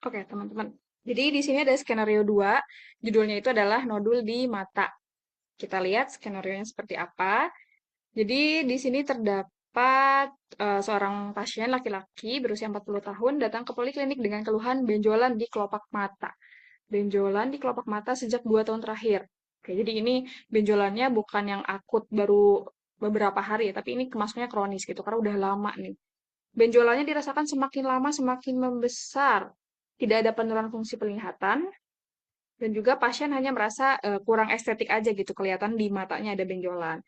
Oke, teman-teman. Jadi di sini ada skenario 2, judulnya itu adalah nodul di mata. Kita lihat skenario-nya seperti apa. Jadi di sini terdapat seorang pasien laki-laki berusia 40 tahun datang ke poliklinik dengan keluhan benjolan di kelopak mata. Benjolan di kelopak mata sejak 2 tahun terakhir. Oke, jadi ini benjolannya bukan yang akut baru beberapa hari ya, tapi ini masuknya kronis gitu, karena udah lama nih. Benjolannya dirasakan semakin lama semakin membesar. Tidak ada penurunan fungsi penglihatan, dan juga pasien hanya merasa kurang estetik aja gitu, kelihatan di matanya ada benjolan.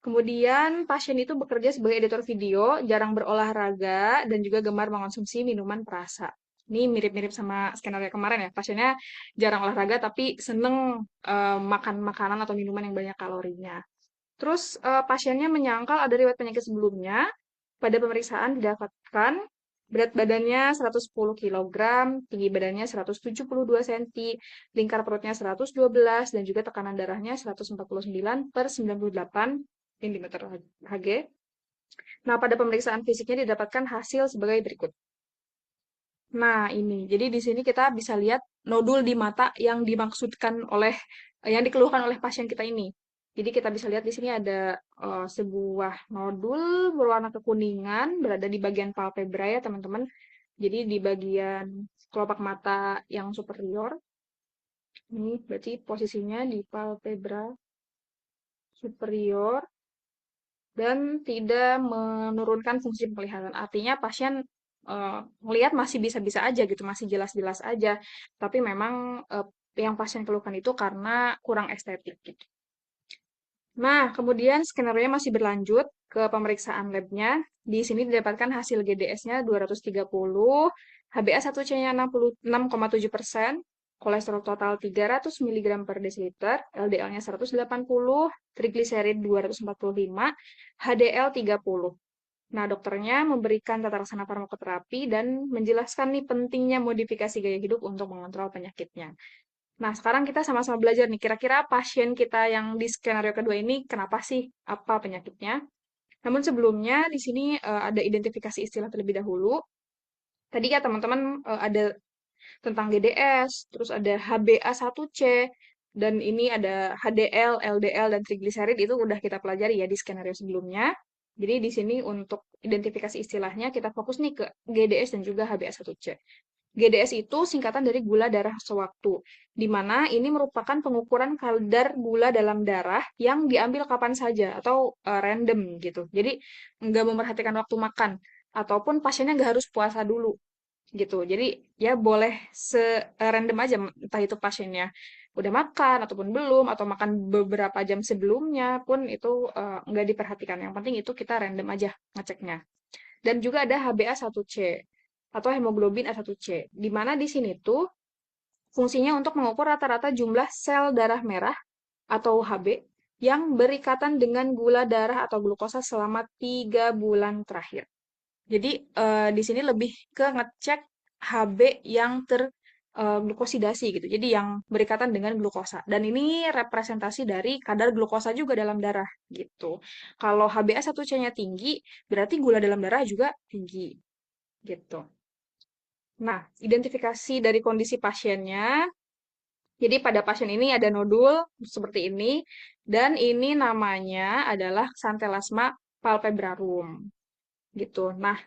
Kemudian pasien itu bekerja sebagai editor video, jarang berolahraga, dan juga gemar mengonsumsi minuman perasa. Ini mirip-mirip sama skenario kemarin ya. Pasiennya jarang olahraga tapi seneng makan makanan atau minuman yang banyak kalorinya. Terus pasiennya menyangkal ada riwayat penyakit sebelumnya. Pada pemeriksaan didapatkan berat badannya 110 kilogram, tinggi badannya 172 cm, lingkar perutnya 112, dan juga tekanan darahnya 149 per 98 mm Hg. Nah, pada pemeriksaan fisiknya didapatkan hasil sebagai berikut. Nah, ini. Jadi di sini kita bisa lihat nodul di mata yang dimaksudkan oleh yang dikeluhkan oleh pasien kita ini. Jadi kita bisa lihat di sini ada sebuah nodul berwarna kekuningan berada di bagian palpebra ya, teman-teman. Jadi di bagian kelopak mata yang superior. Ini berarti posisinya di palpebra superior dan tidak menurunkan fungsi penglihatan. Artinya pasien melihat masih bisa-bisa aja gitu, masih jelas-jelas aja. Tapi memang yang pasien keluhkan itu karena kurang estetik gitu. Nah, kemudian skenario masih berlanjut ke pemeriksaan labnya. Di sini didapatkan hasil GDS-nya 230, HbA1c-nya 66,7%, kolesterol total 300 mg per desiliter, LDL-nya 180, trigliserid 245, HDL 30. Nah, dokternya memberikan tata laksana farmakoterapi dan menjelaskan nih pentingnya modifikasi gaya hidup untuk mengontrol penyakitnya. Nah, sekarang kita sama-sama belajar nih, kira-kira pasien kita yang di skenario kedua ini kenapa sih? Apa penyakitnya? Namun sebelumnya di sini ada identifikasi istilah terlebih dahulu. Tadi ya teman-teman ada tentang GDS, terus ada HbA1c, dan ini ada HDL, LDL, dan trigliserid itu udah kita pelajari ya di skenario sebelumnya. Jadi di sini untuk identifikasi istilahnya kita fokus nih ke GDS dan juga HbA1c. GDS itu singkatan dari gula darah sewaktu, di mana ini merupakan pengukuran kadar gula dalam darah yang diambil kapan saja atau random gitu. Jadi nggak memperhatikan waktu makan, ataupun pasiennya nggak harus puasa dulu gitu. Jadi ya boleh se-random aja, entah itu pasiennya udah makan ataupun belum, atau makan beberapa jam sebelumnya pun itu nggak diperhatikan. Yang penting itu kita random aja ngeceknya. Dan juga ada HbA1c atau hemoglobin A1c, di mana di sini tuh fungsinya untuk mengukur rata-rata jumlah sel darah merah atau Hb yang berikatan dengan gula darah atau glukosa selama 3 bulan terakhir. Jadi di sini lebih ke ngecek Hb yang glukosidasi gitu. Jadi yang berikatan dengan glukosa. Dan ini representasi dari kadar glukosa juga dalam darah gitu. Kalau HbA1c-nya tinggi, berarti gula dalam darah juga tinggi gitu. Nah, identifikasi dari kondisi pasiennya. Jadi pada pasien ini ada nodul seperti ini, dan ini namanya adalah xanthelasma palpebrarum gitu. Nah,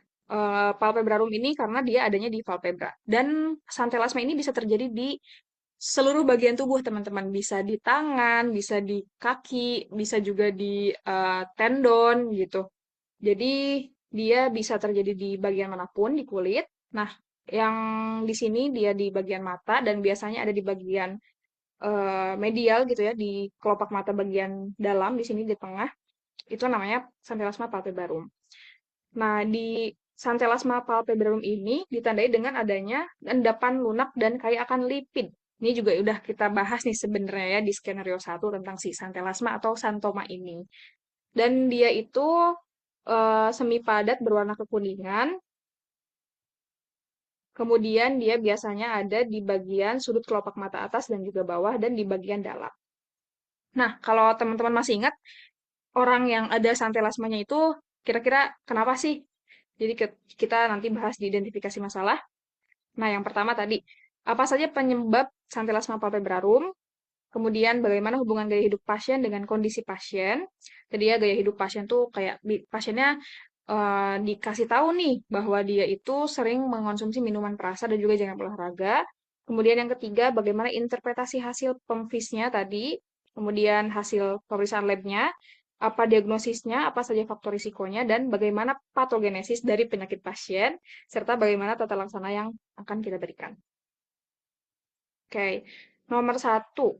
palpebrarum ini karena dia adanya di palpebra. Dan xanthelasma ini bisa terjadi di seluruh bagian tubuh, teman-teman. Bisa di tangan, bisa di kaki, bisa juga di tendon gitu. Jadi dia bisa terjadi di bagian manapun di kulit. Nah, yang di sini dia di bagian mata dan biasanya ada di bagian medial gitu ya, di kelopak mata bagian dalam di sini di tengah. Itu namanya xanthelasma palpebrarum. Nah, di xanthelasma palpebrarum ini ditandai dengan adanya endapan lunak dan kaya akan lipid. Ini juga udah kita bahas nih sebenarnya ya di skenario 1 tentang si xanthelasma atau xanthoma ini. Dan dia itu semi padat berwarna kekuningan. Kemudian dia biasanya ada di bagian sudut kelopak mata atas dan juga bawah dan di bagian dalam. Nah, kalau teman-teman masih ingat, orang yang ada santelasmanya itu kira-kira kenapa sih? Jadi kita nanti bahas di identifikasi masalah. Nah, yang pertama tadi, apa saja penyebab Santilasma palpebrarum? Kemudian bagaimana hubungan gaya hidup pasien dengan kondisi pasien. Tadi ya gaya hidup pasien tuh kayak pasiennya dikasih tahu nih bahwa dia itu sering mengonsumsi minuman perasa dan juga jangan olahraga. Kemudian yang ketiga, bagaimana interpretasi hasil pemfisnya tadi. Kemudian hasil pemeriksaan labnya, apa diagnosisnya, apa saja faktor risikonya, dan bagaimana patogenesis dari penyakit pasien, serta bagaimana tata laksana yang akan kita berikan. Oke, nomor satu,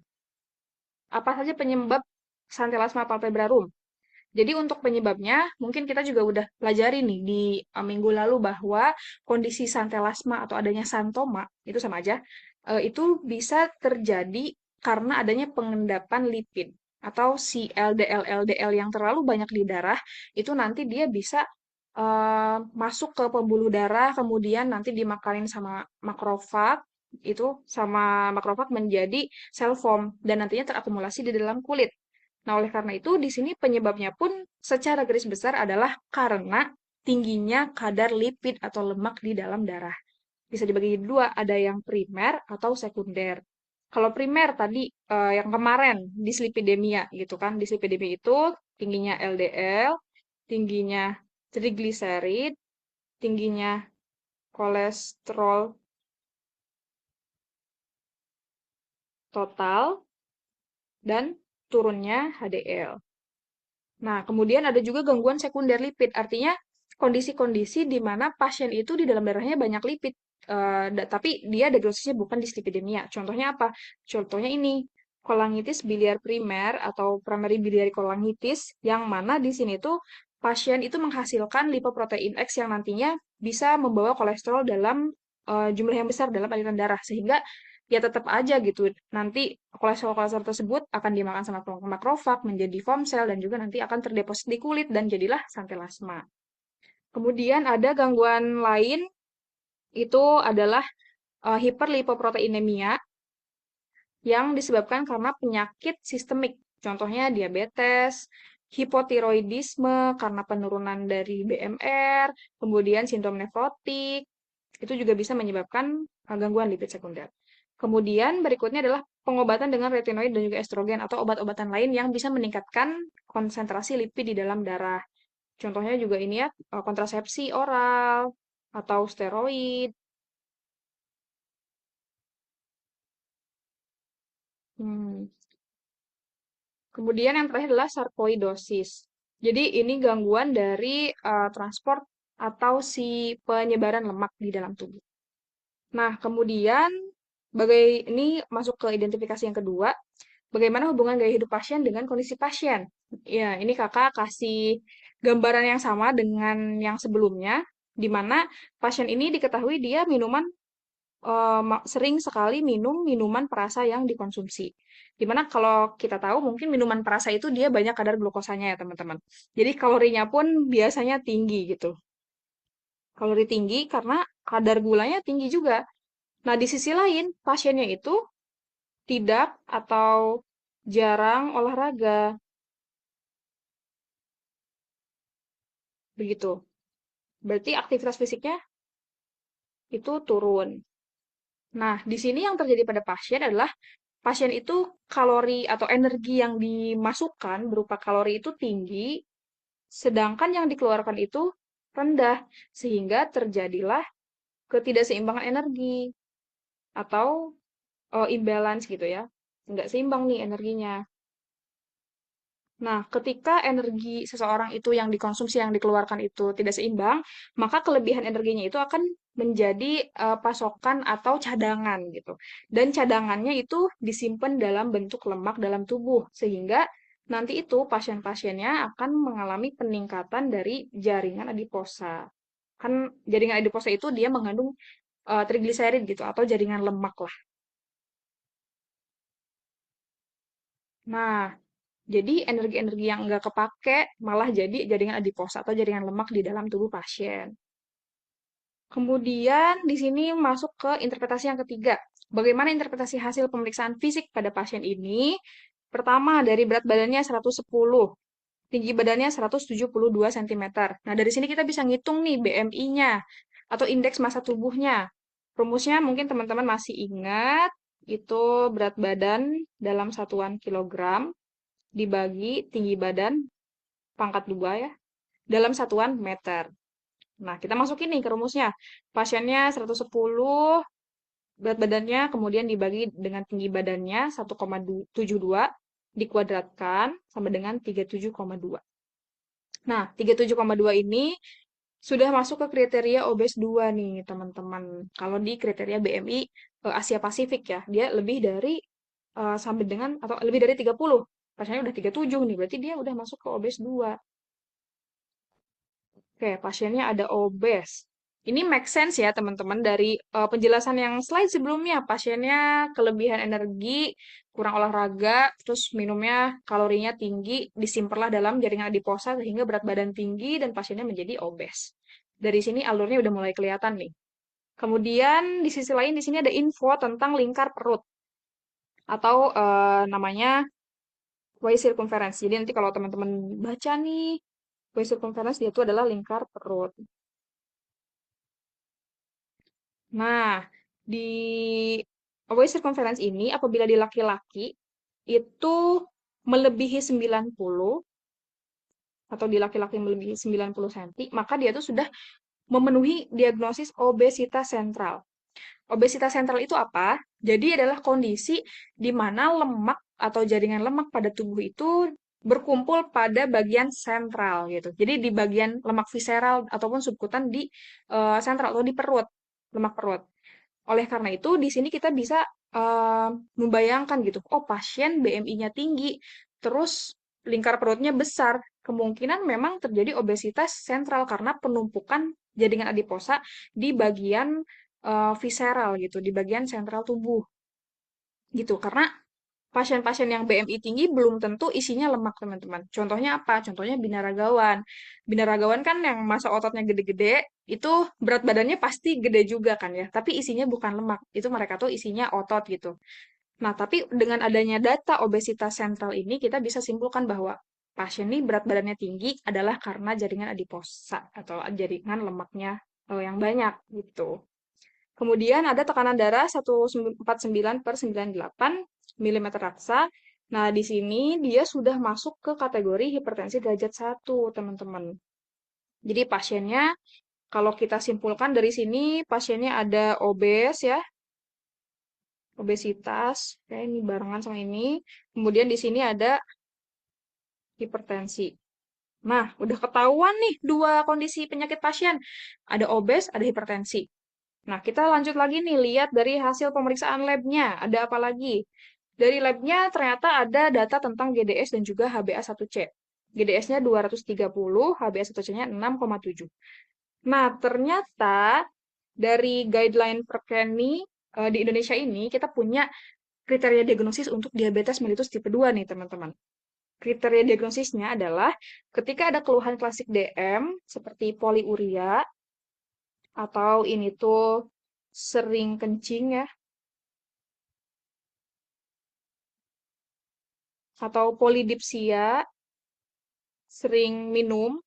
apa saja penyebab Santilasma palpebrarum? Jadi untuk penyebabnya, mungkin kita juga udah pelajari nih di minggu lalu bahwa kondisi santelasma atau adanya santoma, itu sama aja, itu bisa terjadi karena adanya pengendapan lipid atau si LDL-LDL yang terlalu banyak di darah, itu nanti dia bisa masuk ke pembuluh darah, kemudian nanti dimakanin sama makrofag, itu sama makrofag menjadi sel foam, dan nantinya terakumulasi di dalam kulit. Nah, oleh karena itu, di sini penyebabnya pun secara garis besar adalah karena tingginya kadar lipid atau lemak di dalam darah. Bisa dibagi dua, ada yang primer atau sekunder. Kalau primer tadi yang kemarin dislipidemia gitu kan, dislipidemia itu tingginya LDL, tingginya trigliserid, tingginya kolesterol total, dan turunnya HDL. Nah, kemudian ada juga gangguan sekunder lipid, artinya kondisi-kondisi di mana pasien itu di dalam darahnya banyak lipid, tapi dia diagnosisnya bukan dislipidemia. Contohnya apa? Contohnya ini, kolangitis biliar primer atau primary biliary cholangitis, yang mana di sini tuh pasien itu menghasilkan lipoprotein X yang nantinya bisa membawa kolesterol dalam jumlah yang besar dalam aliran darah, sehingga ya tetap aja gitu. Nanti kolesterol-kolesterol tersebut akan dimakan sama makrofag menjadi foam cell dan juga nanti akan terdeposit di kulit dan jadilah santelasma. Kemudian ada gangguan lain itu adalah hiperlipoproteinemia yang disebabkan karena penyakit sistemik. Contohnya diabetes, hipotiroidisme karena penurunan dari BMR, kemudian sindrom nefrotik, itu juga bisa menyebabkan gangguan lipid sekunder. Kemudian berikutnya adalah pengobatan dengan retinoid dan juga estrogen atau obat-obatan lain yang bisa meningkatkan konsentrasi lipid di dalam darah. Contohnya juga ini ya, kontrasepsi oral atau steroid. Hmm. Kemudian yang terakhir adalah sarkoidosis. Jadi ini gangguan dari transport atau si penyebaran lemak di dalam tubuh. Nah, kemudian ini masuk ke identifikasi yang kedua, bagaimana hubungan gaya hidup pasien dengan kondisi pasien. Ya, ini kakak kasih gambaran yang sama dengan yang sebelumnya, di mana pasien ini diketahui dia sering sekali minum minuman perasa yang dikonsumsi. Dimana kalau kita tahu mungkin minuman perasa itu dia banyak kadar glukosanya ya teman-teman. Jadi kalorinya pun biasanya tinggi gitu. Kalori tinggi karena kadar gulanya tinggi juga. Nah, di sisi lain, pasiennya itu tidak atau jarang olahraga, begitu. Berarti aktivitas fisiknya itu turun. Nah, di sini yang terjadi pada pasien adalah pasien itu kalori atau energi yang dimasukkan berupa kalori itu tinggi, sedangkan yang dikeluarkan itu rendah, sehingga terjadilah ketidakseimbangan energi atau imbalance gitu ya. Nggak seimbang nih energinya. Nah, ketika energi seseorang itu yang dikonsumsi, yang dikeluarkan itu tidak seimbang, maka kelebihan energinya itu akan menjadi pasokan atau cadangan gitu. Dan cadangannya itu disimpan dalam bentuk lemak dalam tubuh, sehingga nanti itu pasien-pasiennya akan mengalami peningkatan dari jaringan adiposa. Kan jaringan adiposa itu dia mengandung trigliserid gitu, atau jaringan lemak lah. Nah, jadi energi-energi yang nggak kepake malah jadi jaringan adiposa atau jaringan lemak di dalam tubuh pasien. Kemudian di sini masuk ke interpretasi yang ketiga. Bagaimana interpretasi hasil pemeriksaan fisik pada pasien ini? Pertama, dari berat badannya 110, tinggi badannya 172 cm. Nah, dari sini kita bisa ngitung nih BMI-nya atau indeks massa tubuhnya. Rumusnya mungkin teman-teman masih ingat, itu berat badan dalam satuan kilogram dibagi tinggi badan pangkat 2 ya, dalam satuan meter. Nah, kita masukin nih ke rumusnya. Pasiennya 110, berat badannya kemudian dibagi dengan tinggi badannya 1,72 dikuadratkan sama dengan 37,2. Nah, 37,2 ini sudah masuk ke kriteria obes 2 nih, teman-teman. Kalau di kriteria BMI Asia Pasifik ya, dia lebih dari sampai dengan atau lebih dari 30. Pasiennya udah 37 nih, berarti dia udah masuk ke obes 2. Oke, pasiennya ada obes. Ini make sense ya, teman-teman, dari penjelasan yang slide sebelumnya. Pasiennya kelebihan energi, kurang olahraga, terus minumnya kalorinya tinggi, disimperlah dalam jaringan adiposa sehingga berat badan tinggi dan pasiennya menjadi obes. Dari sini alurnya udah mulai kelihatan nih. Kemudian di sisi lain di sini ada info tentang lingkar perut atau namanya waist circumference. Jadi nanti kalau teman-teman baca nih, waist circumference dia itu adalah lingkar perut. Nah, di waist circumference ini apabila di laki-laki itu melebihi 90 atau di laki-laki melebihi 90 cm, maka dia tuh sudah memenuhi diagnosis obesitas sentral. Obesitas sentral itu apa? Jadi adalah kondisi di mana lemak atau jaringan lemak pada tubuh itu berkumpul pada bagian sentral gitu. Jadi di bagian lemak visceral ataupun subkutan di sentral atau di perut, lemak perut. Oleh karena itu, di sini kita bisa membayangkan gitu, oh pasien BMI-nya tinggi, terus lingkar perutnya besar, kemungkinan memang terjadi obesitas sentral karena penumpukan jaringan adiposa di bagian visceral gitu, di bagian sentral tubuh gitu. Karena pasien-pasien yang BMI tinggi belum tentu isinya lemak, teman-teman. Contohnya apa? Contohnya binaragawan. Binaragawan kan yang massa ototnya gede-gede, itu berat badannya pasti gede juga kan ya, tapi isinya bukan lemak. Itu mereka tuh isinya otot gitu. Nah, tapi dengan adanya data obesitas sentral ini, kita bisa simpulkan bahwa pasien ini berat badannya tinggi adalah karena jaringan adiposa atau jaringan lemaknya yang banyak gitu. Kemudian ada tekanan darah 149 per 98 mm raksa. Nah, di sini dia sudah masuk ke kategori hipertensi derajat 1, teman-teman. Jadi pasiennya, kalau kita simpulkan dari sini, pasiennya ada obes ya, obesitas. Oke, ini barengan sama ini. Kemudian di sini ada hipertensi. Nah, udah ketahuan nih dua kondisi penyakit pasien. Ada obes, ada hipertensi. Nah, kita lanjut lagi nih, lihat dari hasil pemeriksaan labnya. Ada apa lagi? Dari labnya ternyata ada data tentang GDS dan juga HbA1c. GDS-nya 230, HbA1c-nya 6,7. Nah, ternyata dari guideline Perkeni di Indonesia ini, kita punya kriteria diagnosis untuk diabetes mellitus tipe 2 nih, teman-teman. Kriteria diagnosisnya adalah ketika ada keluhan klasik DM seperti poliuria atau ini tuh sering kencing ya, atau polidipsia, sering minum.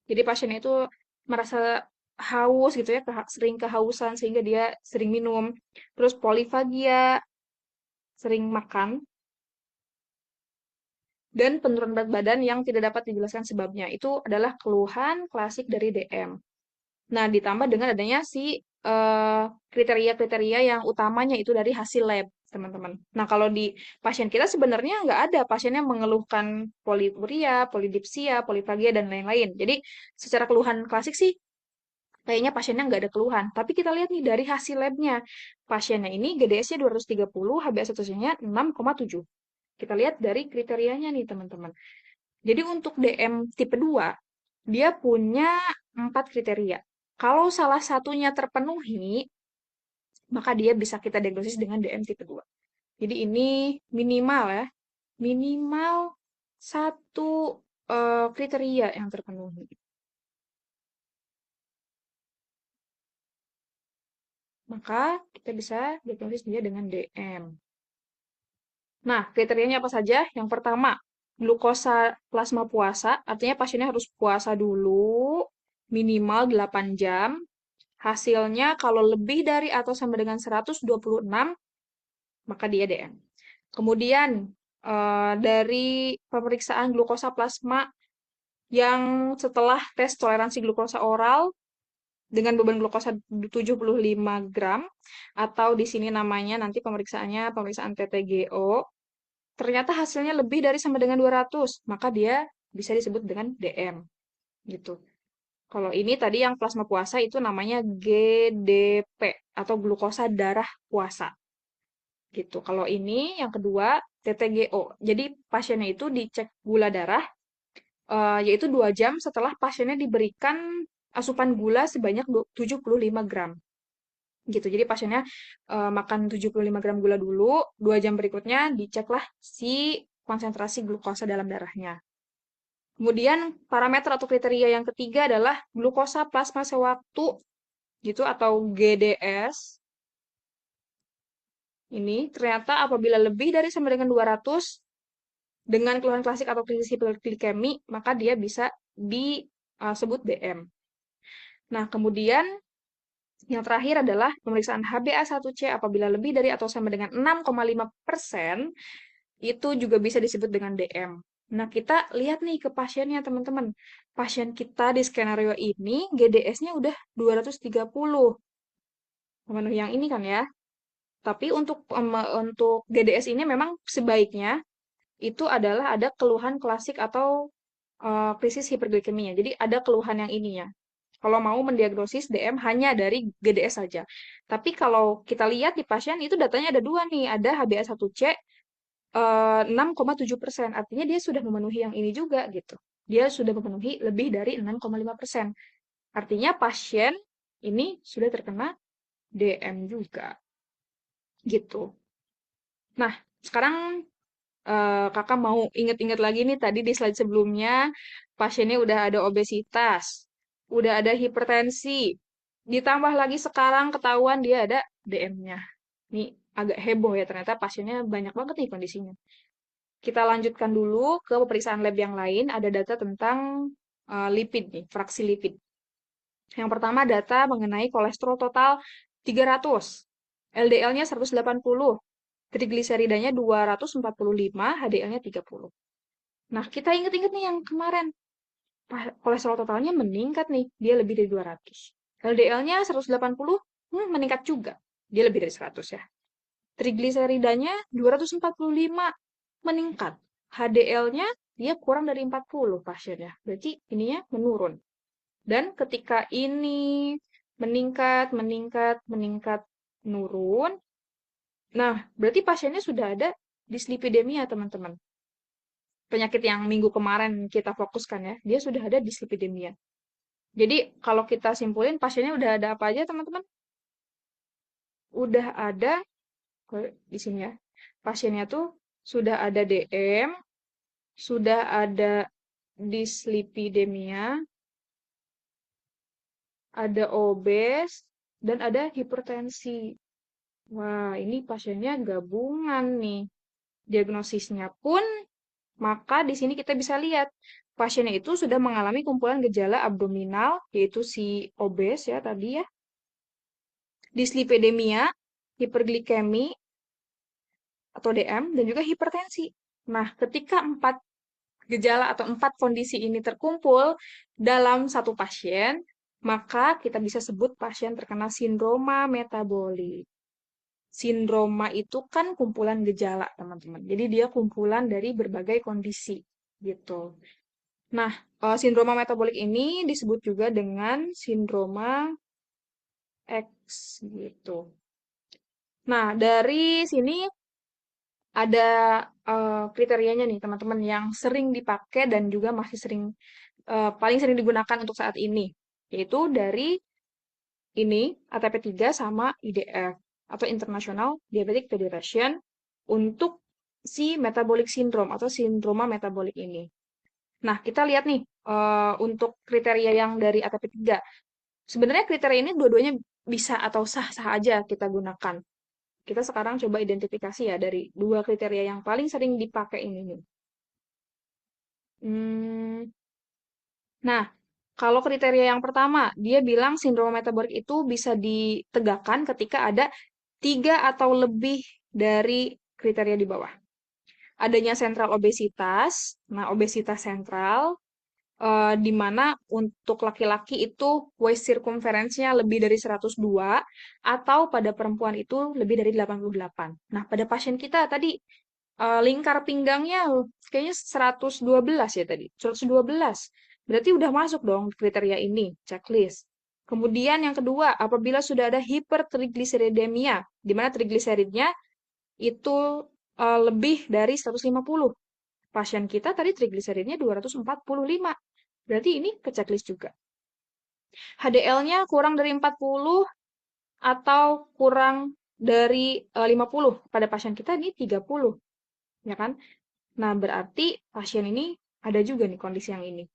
Jadi pasiennya itu merasa haus gitu ya, sering kehausan sehingga dia sering minum. Terus polifagia, sering makan, dan penurunan berat badan yang tidak dapat dijelaskan sebabnya. Itu adalah keluhan klasik dari DM. Nah, ditambah dengan adanya si kriteria-kriteria yang utamanya itu dari hasil lab, teman-teman. Nah, kalau di pasien kita sebenarnya nggak ada pasien yang mengeluhkan poliuria, polidipsia, polifagia, dan lain-lain. Jadi, secara keluhan klasik sih, kayaknya pasiennya nggak ada keluhan. Tapi kita lihat nih dari hasil labnya. Pasiennya ini GDS-nya 230, HbA1c-nya 6,7. Kita lihat dari kriterianya nih, teman-teman. Jadi untuk DM tipe 2, dia punya 4 kriteria. Kalau salah satunya terpenuhi, maka dia bisa kita diagnosis dengan DM tipe 2. Jadi ini minimal ya, minimal satu kriteria yang terpenuhi. Maka kita bisa diagnosis dia dengan DM. Nah, kriterianya apa saja? Yang pertama, glukosa plasma puasa, artinya pasiennya harus puasa dulu, minimal 8 jam. Hasilnya kalau lebih dari atau sama dengan 126, maka dia DM. Kemudian dari pemeriksaan glukosa plasma yang setelah tes toleransi glukosa oral dengan beban glukosa 75 gram, atau di sini namanya nanti pemeriksaannya pemeriksaan TTGO, ternyata hasilnya lebih dari sama dengan 200, maka dia bisa disebut dengan DM gitu. Kalau ini tadi yang plasma puasa itu namanya GDP atau glukosa darah puasa gitu. Kalau ini yang kedua TTGO. Jadi pasiennya itu dicek gula darah yaitu 2 jam setelah pasiennya diberikan asupan gula sebanyak 75 gram gitu. Jadi pasiennya makan 75 gram gula dulu, 2 jam berikutnya diceklah si konsentrasi glukosa dalam darahnya. Kemudian parameter atau kriteria yang ketiga adalah glukosa plasma sewaktu gitu atau GDS. Ini ternyata apabila lebih dari sama dengan 200 dengan keluhan klasik atau krisis hiperglikemi, maka dia bisa disebut DM. Nah, kemudian yang terakhir adalah pemeriksaan HbA1c apabila lebih dari atau sama dengan 6,5%, itu juga bisa disebut dengan DM. Nah, kita lihat nih ke pasiennya, teman-teman. Pasien kita di skenario ini, GDS-nya udah 230. Memenuhi yang ini kan ya. Tapi untuk GDS ini memang sebaiknya itu adalah ada keluhan klasik atau krisis hiperglikemia. Jadi ada keluhan yang ininya. Kalau mau mendiagnosis DM hanya dari GDS saja. Tapi kalau kita lihat di pasien itu datanya ada dua nih, ada HbA1c 6,7%. Artinya dia sudah memenuhi yang ini juga gitu. Dia sudah memenuhi lebih dari 6,5%. Artinya pasien ini sudah terkena DM juga gitu. Nah, sekarang kakak mau inget-inget lagi nih tadi di slide sebelumnya pasiennya udah ada obesitas, udah ada hipertensi, ditambah lagi sekarang ketahuan dia ada DM-nya. Ini agak heboh ya ternyata pasiennya banyak banget nih kondisinya. Kita lanjutkan dulu ke pemeriksaan lab yang lain, ada data tentang lipid nih, fraksi lipid. Yang pertama data mengenai kolesterol total 300, LDL-nya 180, trigliseridanya 245, HDL-nya 30. Nah, kita inget-inget nih yang kemarin. Kolesterol totalnya meningkat nih. Dia lebih dari 200. LDL-nya 180, meningkat juga. Dia lebih dari 100 ya. Trigliseridanya 245, meningkat. HDL-nya dia kurang dari 40 pasiennya. Berarti ininya menurun. Dan ketika ini meningkat, meningkat, meningkat, menurun, nah berarti pasiennya sudah ada dislipidemia, teman-teman. Penyakit yang minggu kemarin kita fokuskan ya, dia sudah ada dislipidemia. Jadi kalau kita simpulin pasiennya udah ada apa aja teman-teman? Udah ada di sini ya. Pasiennya tuh sudah ada DM, sudah ada dislipidemia, ada obes, dan ada hipertensi. Wah, ini pasiennya gabungan nih. Diagnosisnya pun maka di sini kita bisa lihat pasiennya itu sudah mengalami kumpulan gejala abdominal, yaitu si obes ya tadi ya, dislipidemia, hiperglikemi atau DM, dan juga hipertensi. Nah, ketika 4 gejala atau 4 kondisi ini terkumpul dalam satu pasien, maka kita bisa sebut pasien terkena sindroma metabolik. Sindroma itu kan kumpulan gejala, teman-teman. Jadi dia kumpulan dari berbagai kondisi gitu. Nah, sindroma metabolik ini disebut juga dengan sindroma X gitu. Nah, dari sini ada kriterianya nih teman-teman yang sering dipakai dan juga masih paling sering digunakan untuk saat ini, yaitu dari ini ATP3 sama IDF atau International Diabetic Federation untuk si metabolic syndrome atau sindroma metabolik ini. Nah, kita lihat nih untuk kriteria yang dari ATP3. Sebenarnya kriteria ini dua-duanya bisa atau sah-sah aja kita gunakan. Kita sekarang coba identifikasi ya dari dua kriteria yang paling sering dipakai ini nih. Hmm, nah, Kalau kriteria yang pertama, dia bilang sindrom metabolik itu bisa ditegakkan ketika ada tiga atau lebih dari kriteria di bawah. Adanya sentral obesitas, nah obesitas sentral, di mana untuk laki-laki itu waist circumference-nya lebih dari 102 atau pada perempuan itu lebih dari 88. Nah, pada pasien kita tadi lingkar pinggangnya kayaknya 112 ya tadi. 112. Berarti udah masuk dong kriteria ini, checklist. Kemudian yang kedua, apabila sudah ada hipertrigliseridemia, di mana trigliseridnya itu lebih dari 150. Pasien kita tadi trigliseridnya 245. Berarti ini ke checklist juga. HDL-nya kurang dari 40 atau kurang dari 50. Pada pasien kita ini 30, ya kan? Nah, berarti pasien ini ada juga nih kondisi yang ini.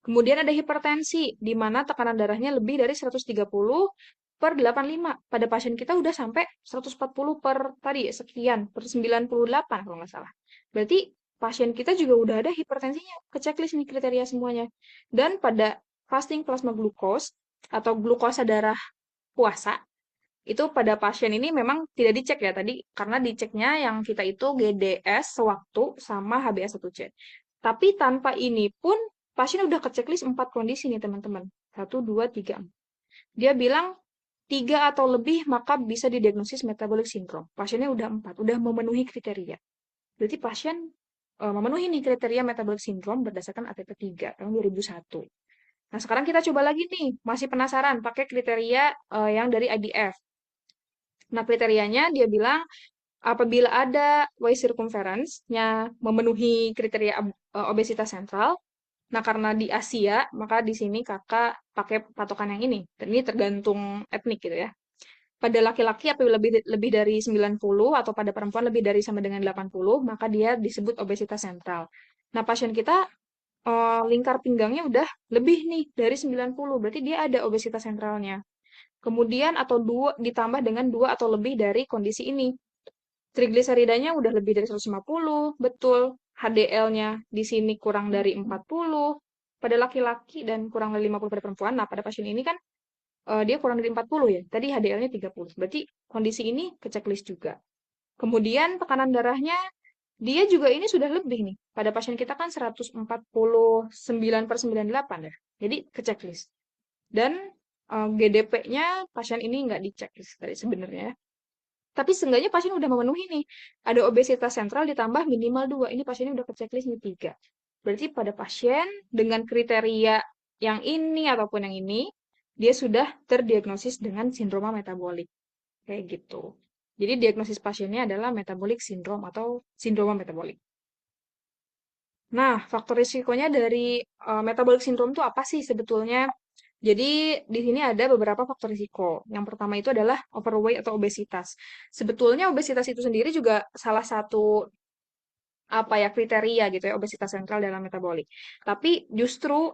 Kemudian ada hipertensi, di mana tekanan darahnya lebih dari 130 per 85. Pada pasien kita udah sampai 140 per tadi sekian, per 98 kalau nggak salah. Berarti pasien kita juga udah ada hipertensinya, ke checklist nih kriteria semuanya. Dan pada fasting plasma glucose atau glukosa darah puasa, itu pada pasien ini memang tidak dicek ya tadi, karena diceknya yang kita itu GDS sewaktu sama HbA1c. Tapi tanpa ini pun pasien udah ke checklist 4 kondisi nih teman-teman. 1, 2, 3, 4. Dia bilang 3 atau lebih maka bisa didiagnosis metabolic syndrome. Pasiennya udah 4, udah memenuhi kriteria. Berarti pasien memenuhi nih kriteria metabolic syndrome berdasarkan ATP 3 tahun 2001. Nah, sekarang kita coba lagi nih, masih penasaran pakai kriteria yang dari IDF. Nah, kriterianya dia bilang apabila ada waist circumference-nya memenuhi kriteria obesitas sentral, nah karena di Asia, maka di sini kakak pakai patokan yang ini. Dan ini tergantung etnik gitu ya. Pada laki-laki apabila lebih dari 90 atau pada perempuan lebih dari sama dengan 80, maka dia disebut obesitas sentral. Nah, pasien kita lingkar pinggangnya udah lebih nih dari 90, berarti dia ada obesitas sentralnya. Kemudian atau dua ditambah dengan dua atau lebih dari kondisi ini. Trigliseridanya udah lebih dari 150, betul. HDL-nya di sini kurang dari 40 pada laki-laki dan kurang dari 50 pada perempuan. Nah, pada pasien ini kan dia kurang dari 40 ya. Tadi HDL-nya 30. Berarti kondisi ini ke checklist juga. Kemudian tekanan darahnya dia juga ini sudah lebih nih. Pada pasien kita kan 149/98 ya. Jadi ke checklist. Dan GDP-nya pasien ini nggak di checklist tadi sebenarnya ya. Tapi seenggaknya pasien udah memenuhi nih. Ada obesitas sentral ditambah minimal 2. Ini pasiennya udah ke checklist nih 3. Berarti pada pasien dengan kriteria yang ini ataupun yang ini, dia sudah terdiagnosis dengan sindroma metabolik. Kayak gitu. Jadi diagnosis pasiennya adalah metabolic syndrome atau sindroma metabolik. Nah, faktor risikonya dari metabolic syndrome itu apa sih sebetulnya? Jadi di sini ada beberapa faktor risiko. Yang pertama itu adalah overweight atau obesitas. Sebetulnya obesitas itu sendiri juga salah satu apa ya kriteria gitu ya obesitas sentral dalam metabolik. Tapi justru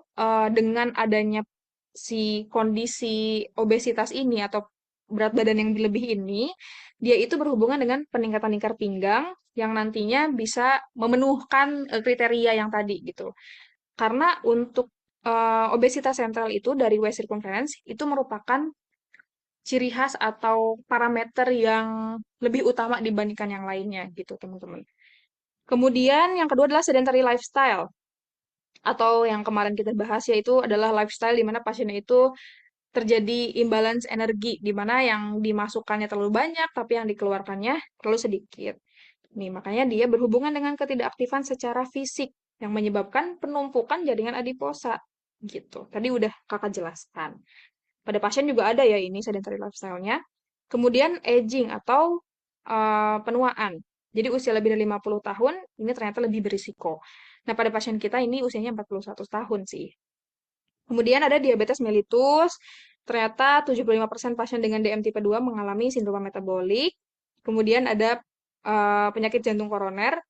dengan adanya si kondisi obesitas ini atau berat badan yang berlebih ini, dia itu berhubungan dengan peningkatan lingkar pinggang yang nantinya bisa memenuhkan kriteria yang tadi gitu. Karena untuk obesitas sentral itu dari waist circumference itu merupakan ciri khas atau parameter yang lebih utama dibandingkan yang lainnya gitu, teman-teman. Kemudian yang kedua adalah sedentary lifestyle atau yang kemarin kita bahas yaitu adalah lifestyle di mana pasiennya itu terjadi imbalance energi di mana yang dimasukkannya terlalu banyak tapi yang dikeluarkannya terlalu sedikit. Nih, makanya dia berhubungan dengan ketidakaktifan secara fisik yang menyebabkan penumpukan jaringan adiposa gitu. Tadi udah kakak jelaskan. Pada pasien juga ada ya ini sedentary lifestyle-nya. Kemudian aging atau penuaan. Jadi usia lebih dari 50 tahun ini ternyata lebih berisiko. Nah, pada pasien kita ini usianya 41 tahun sih. Kemudian ada diabetes mellitus. Ternyata 75% pasien dengan DM tipe 2 mengalami sindroma metabolik. Kemudian ada penyakit jantung koroner.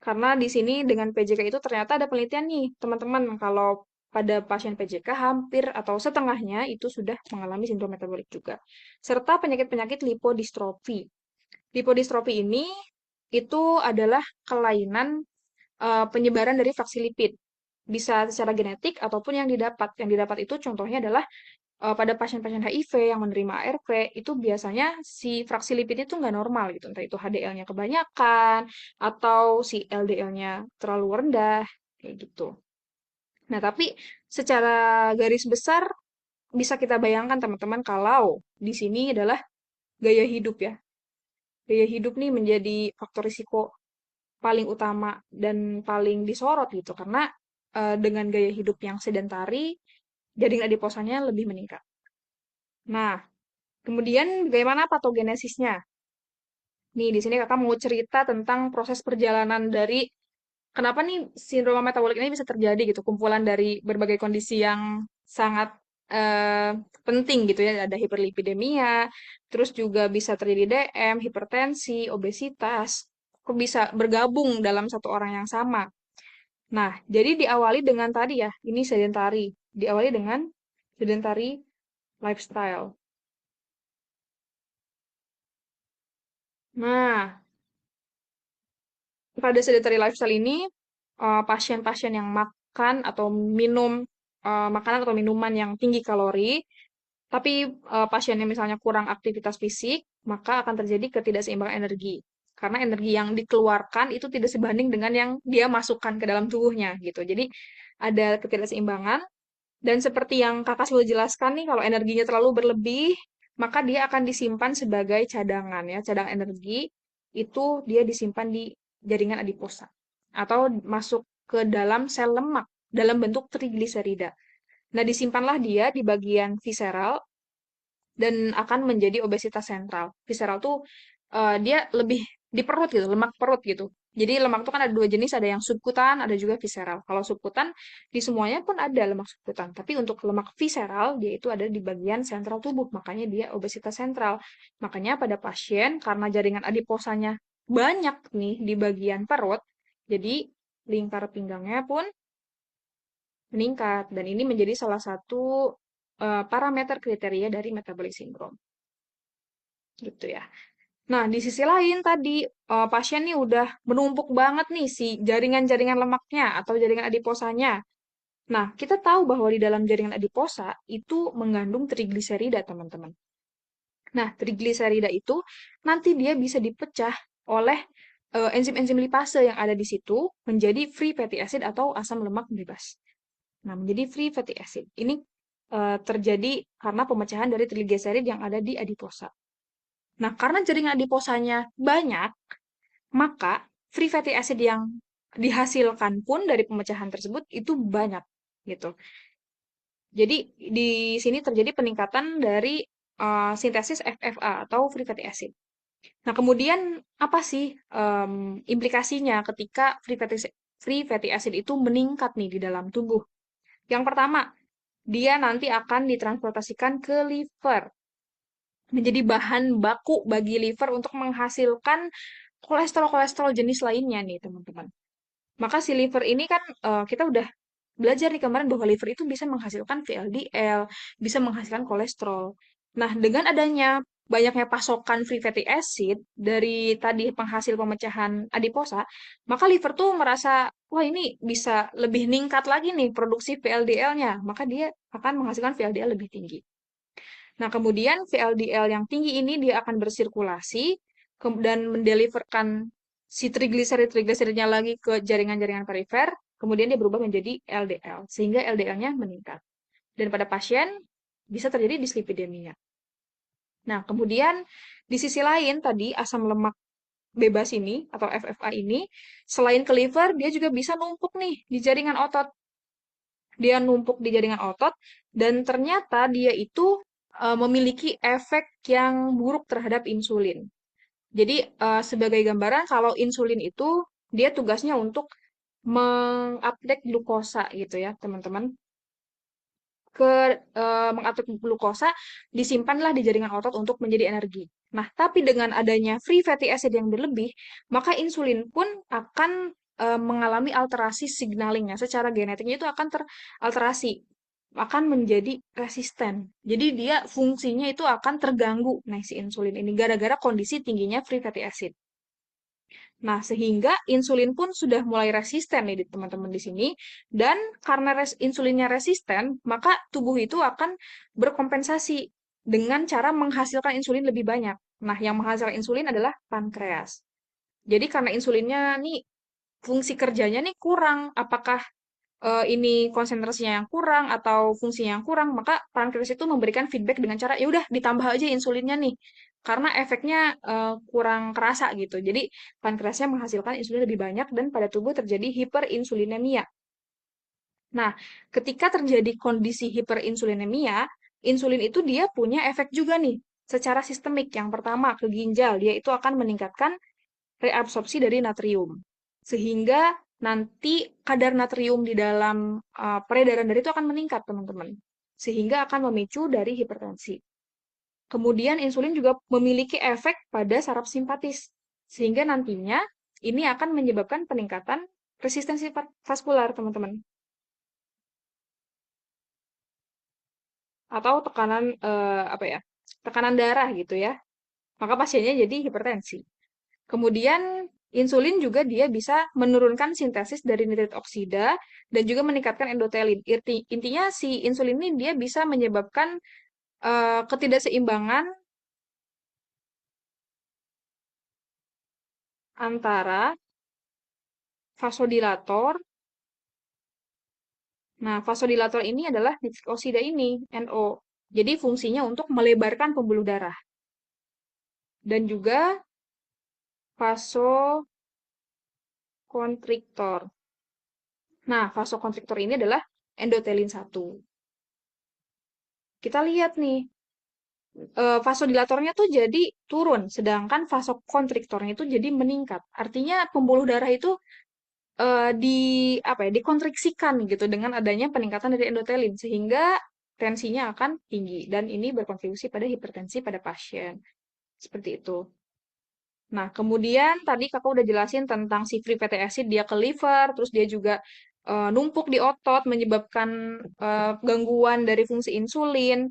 Karena di sini dengan PJK itu ternyata ada penelitian nih, teman-teman, kalau pada pasien PJK hampir atau setengahnya itu sudah mengalami sindrom metabolik juga. Serta penyakit-penyakit lipodistrofi. Lipodistrofi ini itu adalah kelainan penyebaran dari fraksi lipid. bisa secara genetik ataupun yang didapat. Yang didapat itu contohnya adalah pada pasien-pasien HIV yang menerima ARV itu biasanya si fraksi lipidnya itu nggak normal gitu, entah itu HDL-nya kebanyakan atau si LDL-nya terlalu rendah kayak gitu. Nah, tapi secara garis besar bisa kita bayangkan teman-teman kalau di sini adalah gaya hidup ya. Gaya hidup nih menjadi faktor risiko paling utama dan paling disorot gitu karena dengan gaya hidup yang sedentari, jaringan adiposanya lebih meningkat. Nah, kemudian bagaimana patogenesisnya? Nih, di sini kakak mau cerita tentang proses perjalanan dari kenapa nih sindroma metabolik ini bisa terjadi gitu, kumpulan dari berbagai kondisi yang sangat eh, penting gitu ya, ada hiperlipidemia, terus juga bisa terjadi DM, hipertensi, obesitas, kok bisa bergabung dalam satu orang yang sama. Nah, jadi diawali dengan tadi ya, ini sedentary, diawali dengan sedentary lifestyle. Nah, pada sedentary lifestyle ini, pasien-pasien yang makan atau minum makanan atau minuman yang tinggi kalori, tapi pasiennya misalnya kurang aktivitas fisik, maka akan terjadi ketidakseimbangan energi. Karena energi yang dikeluarkan itu tidak sebanding dengan yang dia masukkan ke dalam tubuhnya gitu. Jadi ada ketidakseimbangan dan seperti yang kakak sudah jelaskan nih, kalau energinya terlalu berlebih, maka dia akan disimpan sebagai cadangan ya. Cadangan energi itu dia disimpan di jaringan adiposa atau masuk ke dalam sel lemak dalam bentuk trigliserida. Nah, disimpanlah dia di bagian visceral dan akan menjadi obesitas sentral. Visceral tuh dia lebih di perut gitu, lemak perut gitu. Jadi lemak itu kan ada dua jenis, ada yang subkutan, ada juga visceral. Kalau subkutan di semuanya pun ada lemak subkutan, tapi untuk lemak visceral dia itu ada di bagian sentral tubuh, makanya dia obesitas sentral. Makanya pada pasien karena jaringan adiposanya banyak nih di bagian perut, jadi lingkar pinggangnya pun meningkat dan ini menjadi salah satu parameter kriteria dari metabolic syndrome gitu ya. Nah, di sisi lain tadi pasien nih udah menumpuk banget nih si jaringan-jaringan lemaknya atau jaringan adiposanya. Nah, kita tahu bahwa di dalam jaringan adiposa itu mengandung trigliserida, teman-teman. Nah, trigliserida itu nanti dia bisa dipecah oleh enzim-enzim lipase yang ada di situ menjadi free fatty acid atau asam lemak bebas. Nah, menjadi free fatty acid. Ini terjadi karena pemecahan dari trigliserid yang ada di adiposa. Nah, karena jaringan adiposanya banyak, maka free fatty acid yang dihasilkan pun dari pemecahan tersebut itu banyak gitu. Jadi di sini terjadi peningkatan dari sintesis FFA atau free fatty acid. Nah, kemudian apa sih implikasinya ketika free fatty acid itu meningkat nih di dalam tubuh? Yang pertama, dia nanti akan ditransportasikan ke liver, menjadi bahan baku bagi liver untuk menghasilkan kolesterol-kolesterol jenis lainnya nih, teman-teman. Maka si liver ini kan kita udah belajar nih kemarin bahwa liver itu bisa menghasilkan VLDL, bisa menghasilkan kolesterol. Nah, dengan adanya banyaknya pasokan free fatty acid dari tadi penghasil pemecahan adiposa, maka liver tuh merasa, wah ini bisa lebih ningkat lagi nih produksi VLDL-nya, maka dia akan menghasilkan VLDL lebih tinggi. Nah, kemudian VLDL yang tinggi ini dia akan bersirkulasi dan mendeliverkan si trigliserid-trigliseridnya lagi ke jaringan-jaringan perifer, kemudian dia berubah menjadi LDL, sehingga LDL-nya meningkat. Dan pada pasien bisa terjadi dislipidemia. Nah, kemudian di sisi lain tadi asam lemak bebas ini atau FFA ini selain ke liver dia juga bisa numpuk nih di jaringan otot. Dia numpuk di jaringan otot dan ternyata dia itu memiliki efek yang buruk terhadap insulin. Jadi sebagai gambaran kalau insulin itu dia tugasnya untuk mengupdate glukosa gitu ya, teman-teman. Ke mengupdate glukosa disimpanlah di jaringan otot untuk menjadi energi. Nah, tapi dengan adanya free fatty acid yang berlebih, maka insulin pun akan mengalami alterasi signalingnya. Secara genetiknya itu akan teralterasi, akan menjadi resisten. Jadi dia fungsinya itu akan terganggu, nah si insulin ini gara-gara kondisi tingginya free fatty acid. Nah, sehingga insulin pun sudah mulai resisten nih teman-teman di sini. Dan karena insulinnya resisten, maka tubuh itu akan berkompensasi dengan cara menghasilkan insulin lebih banyak. Nah, yang menghasilkan insulin adalah pankreas. Jadi karena insulinnya nih fungsi kerjanya nih kurang, apakah ini konsentrasinya yang kurang atau fungsinya yang kurang, maka pankreas itu memberikan feedback dengan cara ya udah ditambah aja insulinnya nih. Karena efeknya kurang kerasa gitu. Jadi pankreasnya menghasilkan insulin lebih banyak dan pada tubuh terjadi hiperinsulinemia. Nah, ketika terjadi kondisi hiperinsulinemia, insulin itu dia punya efek juga nih secara sistemik. Yang pertama ke ginjal, dia itu akan meningkatkan reabsorpsi dari natrium. Sehingga nanti kadar natrium di dalam peredaran darah itu akan meningkat, teman-teman. Sehingga akan memicu dari hipertensi. Kemudian insulin juga memiliki efek pada saraf simpatis. Sehingga nantinya ini akan menyebabkan peningkatan resistensi vaskular, teman-teman. Atau tekanan apa ya? Tekanan darah gitu ya. Maka pasiennya jadi hipertensi. Kemudian insulin juga dia bisa menurunkan sintesis dari nitrit oksida dan juga meningkatkan endotelin. Intinya si insulin ini dia bisa menyebabkan ketidakseimbangan antara vasodilator. Nah, vasodilator ini adalah nitrit oksida ini, NO. Jadi fungsinya untuk melebarkan pembuluh darah. Dan juga vasokonstriktor. Nah, vasokonstriktor ini adalah endotelin 1. Kita lihat nih, vasodilatornya tuh jadi turun, sedangkan vasokonstriktornya itu jadi meningkat. Artinya pembuluh darah itu di apa ya, dikontriksikan gitu dengan adanya peningkatan dari endotelin sehingga tensinya akan tinggi dan ini berkontribusi pada hipertensi pada pasien. Seperti itu. Nah, kemudian tadi Kakak udah jelasin tentang si free fatty acid dia ke liver, terus dia juga numpuk di otot menyebabkan gangguan dari fungsi insulin.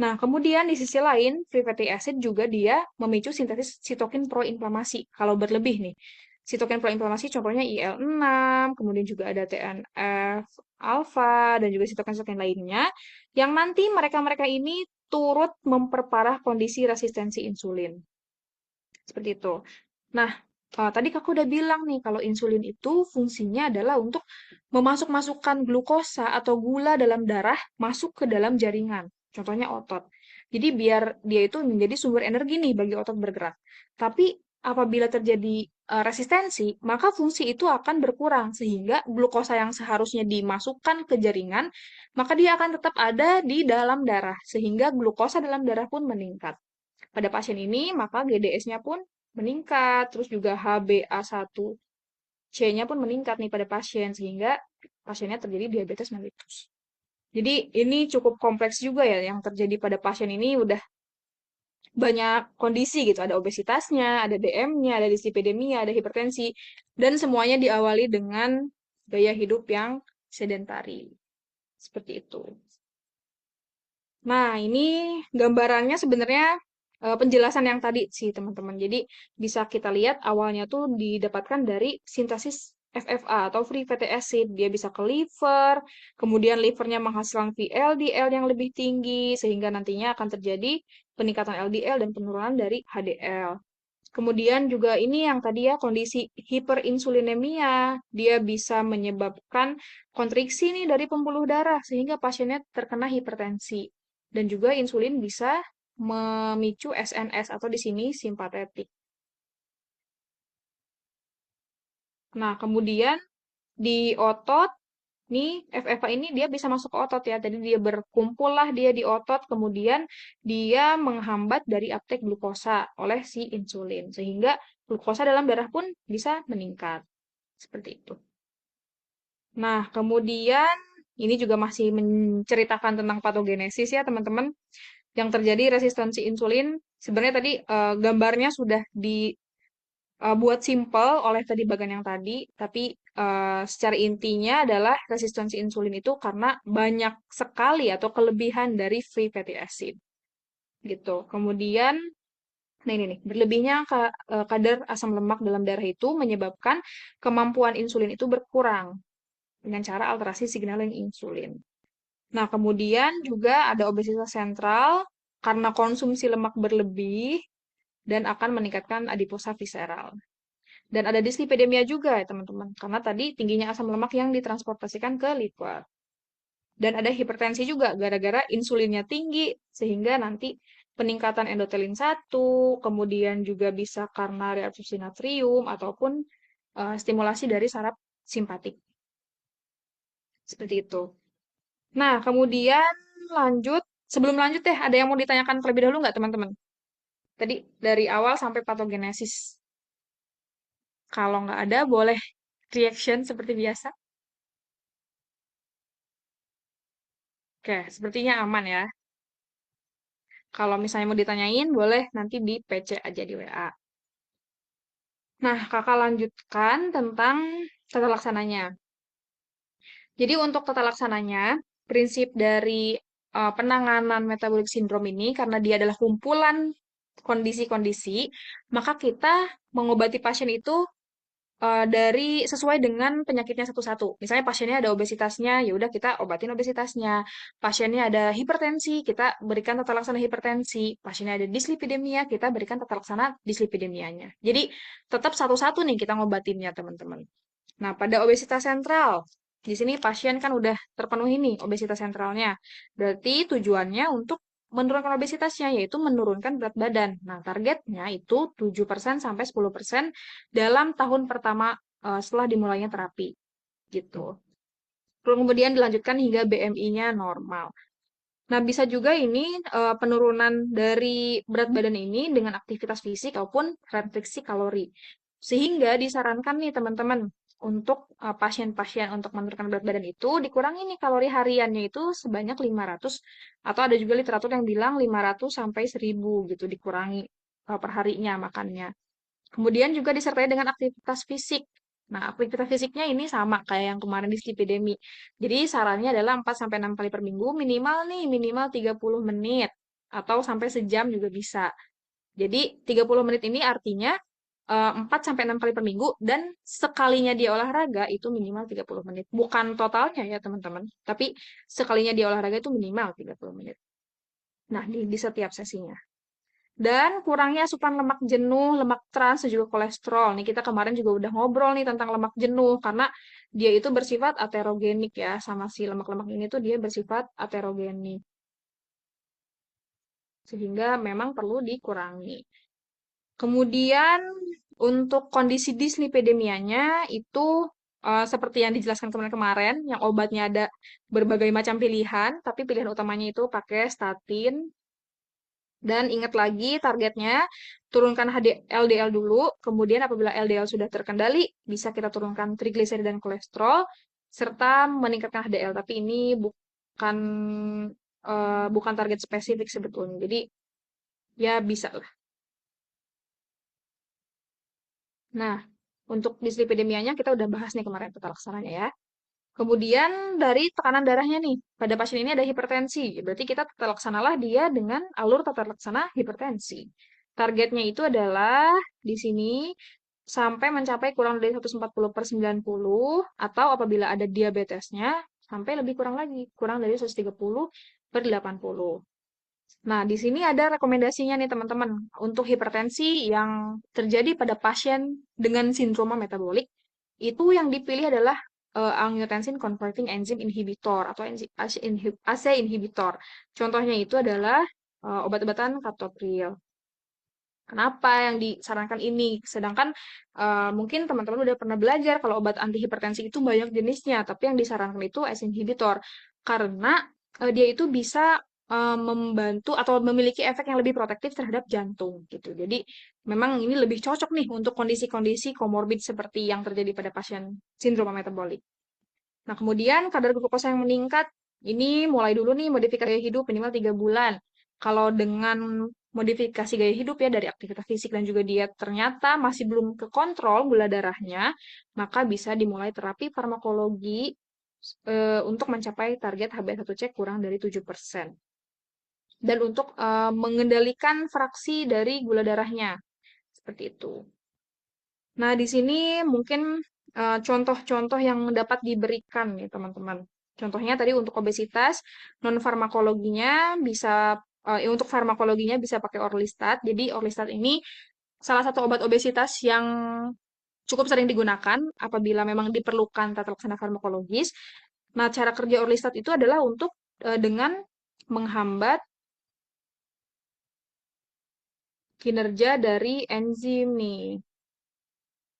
Nah, kemudian di sisi lain, free fatty acid juga dia memicu sintesis sitokin proinflamasi kalau berlebih nih. Sitokin proinflamasi contohnya IL-6, kemudian juga ada TNF alfa dan juga sitokin-sitokin lainnya yang nanti mereka-mereka ini turut memperparah kondisi resistensi insulin. Seperti itu. Nah, tadi Kakak udah bilang nih kalau insulin itu fungsinya adalah untuk memasuk-masukkan glukosa atau gula dalam darah masuk ke dalam jaringan, contohnya otot. Jadi biar dia itu menjadi sumber energi nih bagi otot bergerak. Tapi apabila terjadi resistensi, maka fungsi itu akan berkurang sehingga glukosa yang seharusnya dimasukkan ke jaringan, maka dia akan tetap ada di dalam darah sehingga glukosa dalam darah pun meningkat. Pada pasien ini, maka GDS-nya pun meningkat, terus juga HbA1c-nya pun meningkat nih pada pasien, sehingga pasiennya terjadi diabetes mellitus. Jadi ini cukup kompleks juga ya yang terjadi pada pasien ini udah banyak kondisi gitu, ada obesitasnya, ada DM-nya, ada dislipidemia, ada hipertensi, dan semuanya diawali dengan gaya hidup yang sedentari. Seperti itu. Nah, ini gambarannya sebenarnya penjelasan yang tadi sih, teman-teman. Jadi, bisa kita lihat awalnya tuh didapatkan dari sintesis FFA atau free fatty acid. Dia bisa ke liver, kemudian livernya menghasilkan VLDL yang lebih tinggi, sehingga nantinya akan terjadi peningkatan LDL dan penurunan dari HDL. Kemudian juga ini yang tadi ya kondisi hiperinsulinemia, dia bisa menyebabkan kontriksi nih dari pembuluh darah sehingga pasiennya terkena hipertensi. Dan juga insulin bisa memicu SNS atau di sini simpatetik. Nah, kemudian di otot nih FFA ini dia bisa masuk ke otot ya. Tadi dia berkumpul lah dia di otot, kemudian dia menghambat dari uptake glukosa oleh si insulin sehingga glukosa dalam darah pun bisa meningkat. Seperti itu. Nah, kemudian ini juga masih menceritakan tentang patogenesis ya, teman-teman. Yang terjadi resistensi insulin, sebenarnya tadi gambarnya sudah dibuat simpel oleh tadi bagian yang tadi, tapi secara intinya adalah resistensi insulin itu karena banyak sekali atau kelebihan dari free fatty acid. Gitu. Kemudian Nah ini nih, berlebihnya kadar asam lemak dalam darah itu menyebabkan kemampuan insulin itu berkurang dengan cara alterasi signaling insulin. Nah, kemudian juga ada obesitas sentral karena konsumsi lemak berlebih dan akan meningkatkan adiposa visceral. Dan ada dislipidemia juga ya teman-teman, karena tadi tingginya asam lemak yang ditransportasikan ke liver. Dan ada hipertensi juga gara-gara insulinnya tinggi sehingga nanti peningkatan endotelin 1, kemudian juga bisa karena reabsorpsi natrium ataupun stimulasi dari saraf simpatik. Seperti itu. Nah, kemudian lanjut, sebelum lanjut deh, ada yang mau ditanyakan terlebih dahulu nggak teman-teman? Tadi dari awal sampai patogenesis. Kalau nggak ada, boleh reaction seperti biasa. Oke, sepertinya aman ya. Kalau misalnya mau ditanyain, boleh nanti di PC aja di WA. Nah, kakak lanjutkan tentang tata laksananya. Jadi untuk tata laksananya, prinsip dari penanganan metabolic syndrome ini, karena dia adalah kumpulan kondisi-kondisi, maka kita mengobati pasien itu dari sesuai dengan penyakitnya satu-satu. Misalnya pasiennya ada obesitasnya, ya udah kita obatin obesitasnya. Pasiennya ada hipertensi, kita berikan tata laksana hipertensi. Pasiennya ada dislipidemia, kita berikan tata laksana dislipidemianya. Jadi tetap satu-satu nih kita ngobatinnya, teman-teman. Nah, pada obesitas sentral, di sini pasien kan udah terpenuhi nih obesitas sentralnya. Berarti tujuannya untuk menurunkan obesitasnya, yaitu menurunkan berat badan. Nah, targetnya itu 7% sampai 10% dalam tahun pertama setelah dimulainya terapi. Gitu. Kemudian dilanjutkan hingga BMI-nya normal. Nah, bisa juga ini penurunan dari berat badan ini dengan aktivitas fisik maupun restriksi kalori. Sehingga disarankan nih teman-teman untuk pasien-pasien untuk menurunkan berat badan itu dikurangi nih kalori hariannya itu sebanyak 500 atau ada juga literatur yang bilang 500 sampai 1000 gitu dikurangi per harinya makannya. Kemudian juga disertai dengan aktivitas fisik. Nah, aktivitas fisiknya ini sama kayak yang kemarin di lipidemi. Jadi sarannya adalah 4 sampai 6 kali per minggu minimal nih, minimal 30 menit atau sampai sejam juga bisa. Jadi 30 menit ini artinya 4 sampai 6 kali per minggu dan sekalinya dia olahraga itu minimal 30 menit. Bukan totalnya ya, teman-teman. Tapi sekalinya dia olahraga itu minimal 30 menit. Nah, di setiap sesinya. Dan kurangnya asupan lemak jenuh, lemak trans, dan juga kolesterol. Nih kita kemarin juga udah ngobrol nih tentang lemak jenuh, karena dia itu bersifat aterogenik ya, sama si lemak-lemak ini tuh dia bersifat aterogenik. Sehingga memang perlu dikurangi. Kemudian untuk kondisi dislipidemianya itu seperti yang dijelaskan kemarin-kemarin, yang obatnya ada berbagai macam pilihan, tapi pilihan utamanya itu pakai statin. Dan ingat lagi targetnya, turunkan LDL dulu, kemudian apabila LDL sudah terkendali, bisa kita turunkan trigliserida dan kolesterol, serta meningkatkan HDL. Tapi ini bukan target spesifik sebetulnya. Jadi ya bisa lah. Nah, untuk dislipidemianya kita udah bahas nih kemarin tata laksananya ya. Kemudian dari tekanan darahnya nih, pada pasien ini ada hipertensi, berarti kita tata laksanalah dia dengan alur tata laksana hipertensi. Targetnya itu adalah di sini sampai mencapai kurang dari 140/90 atau apabila ada diabetesnya sampai lebih kurang lagi, kurang dari 130/80. Nah, di sini ada rekomendasinya nih teman-teman untuk hipertensi yang terjadi pada pasien dengan sindroma metabolik. Itu yang dipilih adalah angiotensin converting enzyme inhibitor atau AC inhibitor. Contohnya itu adalah obat-obatan captopril. Kenapa yang disarankan ini? Sedangkan mungkin teman-teman udah pernah belajar kalau obat antihipertensi itu banyak jenisnya, tapi yang disarankan itu ACE inhibitor karena dia itu bisa membantu atau memiliki efek yang lebih protektif terhadap jantung gitu. Jadi memang ini lebih cocok nih untuk kondisi-kondisi komorbid seperti yang terjadi pada pasien sindroma metabolik. Nah, kemudian kadar glukosa yang meningkat, ini mulai dulu nih modifikasi gaya hidup minimal 3 bulan. Kalau dengan modifikasi gaya hidup ya dari aktivitas fisik dan juga diet ternyata masih belum kekontrol gula darahnya, maka bisa dimulai terapi farmakologi untuk mencapai target HbA1c kurang dari 7%. dan untuk mengendalikan fraksi dari gula darahnya. Seperti itu. Nah, di sini mungkin contoh-contoh yang dapat diberikan nih, teman-teman. Contohnya tadi untuk obesitas, non farmakologinya bisa untuk farmakologinya bisa pakai Orlistat. Jadi Orlistat ini salah satu obat obesitas yang cukup sering digunakan apabila memang diperlukan tata laksana farmakologis. Nah, cara kerja Orlistat itu adalah untuk dengan menghambat kinerja dari enzim nih,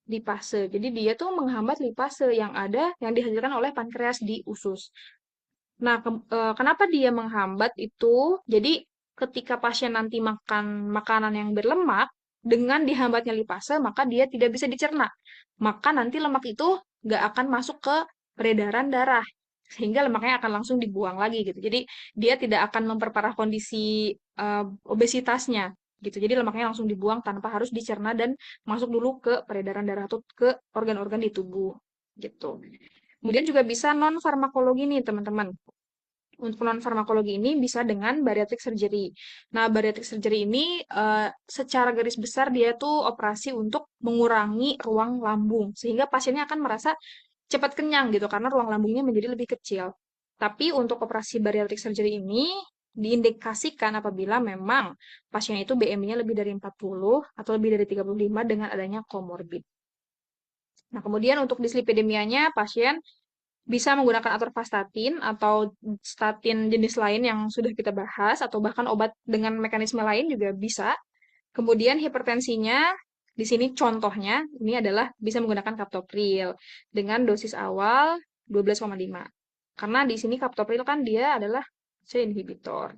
lipase. Jadi dia tuh menghambat lipase yang ada yang dihasilkan oleh pankreas di usus. Nah, kenapa dia menghambat itu? Jadi ketika pasien nanti makan makanan yang berlemak dengan dihambatnya lipase, maka dia tidak bisa dicerna. Maka nanti lemak itu nggak akan masuk ke peredaran darah, sehingga lemaknya akan langsung dibuang lagi gitu. Jadi dia tidak akan memperparah kondisi obesitasnya gitu. Jadi lemaknya langsung dibuang tanpa harus dicerna dan masuk dulu ke peredaran darah atau ke organ-organ di tubuh gitu. Kemudian juga bisa non farmakologi nih teman-teman. Untuk non farmakologi ini bisa dengan bariatric surgery. Nah, bariatric surgery ini secara garis besar dia tuh operasi untuk mengurangi ruang lambung sehingga pasiennya akan merasa cepat kenyang gitu karena ruang lambungnya menjadi lebih kecil. Tapi untuk operasi bariatric surgery ini diindikasikan apabila memang pasien itu BMI-nya lebih dari 40 atau lebih dari 35 dengan adanya komorbid. Nah, kemudian untuk dislipidemianya pasien bisa menggunakan atorvastatin atau statin jenis lain yang sudah kita bahas, atau bahkan obat dengan mekanisme lain juga bisa. Kemudian hipertensinya, di sini contohnya, ini adalah bisa menggunakan captopril dengan dosis awal 12,5. Karena di sini captopril kan dia adalah C inhibitor.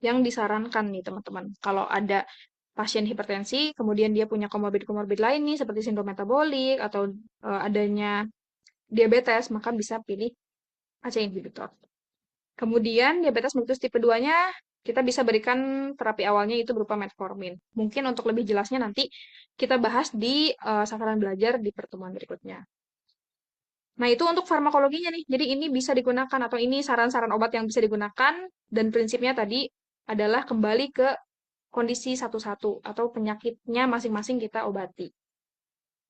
Yang disarankan nih teman-teman, kalau ada pasien hipertensi, kemudian dia punya komorbid-komorbid lain nih, seperti sindrom metabolik, atau adanya diabetes, maka bisa pilih ACE inhibitor. Kemudian diabetes mellitus tipe 2-nya kita bisa berikan terapi awalnya itu berupa metformin. Mungkin untuk lebih jelasnya nanti kita bahas di sasaran belajar di pertemuan berikutnya. Nah, itu untuk farmakologinya nih. Jadi ini bisa digunakan atau ini saran-saran obat yang bisa digunakan dan prinsipnya tadi adalah kembali ke kondisi satu-satu atau penyakitnya masing-masing kita obati.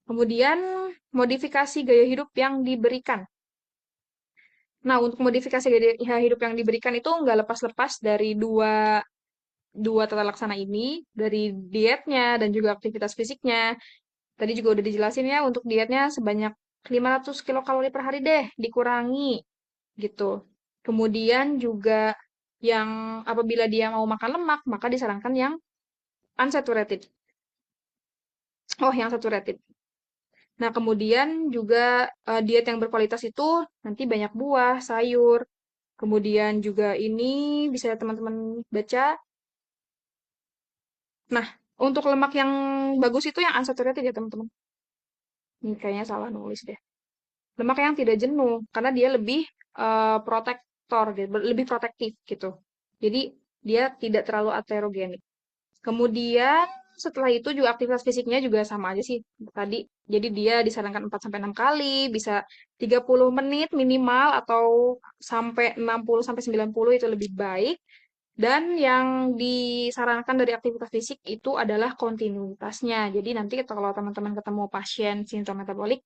Kemudian modifikasi gaya hidup yang diberikan. Nah, untuk modifikasi gaya hidup yang diberikan itu nggak lepas-lepas dari dua, dua tata laksana ini, dari dietnya dan juga aktivitas fisiknya. Tadi juga udah dijelasin ya, untuk dietnya sebanyak 500 kilokalori per hari deh, dikurangi gitu. Kemudian juga yang apabila dia mau makan lemak, maka disarankan yang unsaturated. Oh, yang saturated. Nah, kemudian juga diet yang berkualitas itu nanti banyak buah, sayur. Kemudian juga ini bisa teman-teman baca. Nah, untuk lemak yang bagus itu yang unsaturated ya teman-teman. Ini kayaknya salah nulis deh. Lemak yang tidak jenuh, karena dia lebih protektor, gitu, lebih protektif gitu. Jadi dia tidak terlalu aterogenik. Kemudian setelah itu juga aktivitas fisiknya juga sama aja sih tadi. Jadi dia disarankan 4 sampai 6 kali, bisa 30 menit minimal atau sampai 60 sampai 90 itu lebih baik. Dan yang disarankan dari aktivitas fisik itu adalah kontinuitasnya. Jadi nanti kalau teman-teman ketemu pasien sindrom metabolik,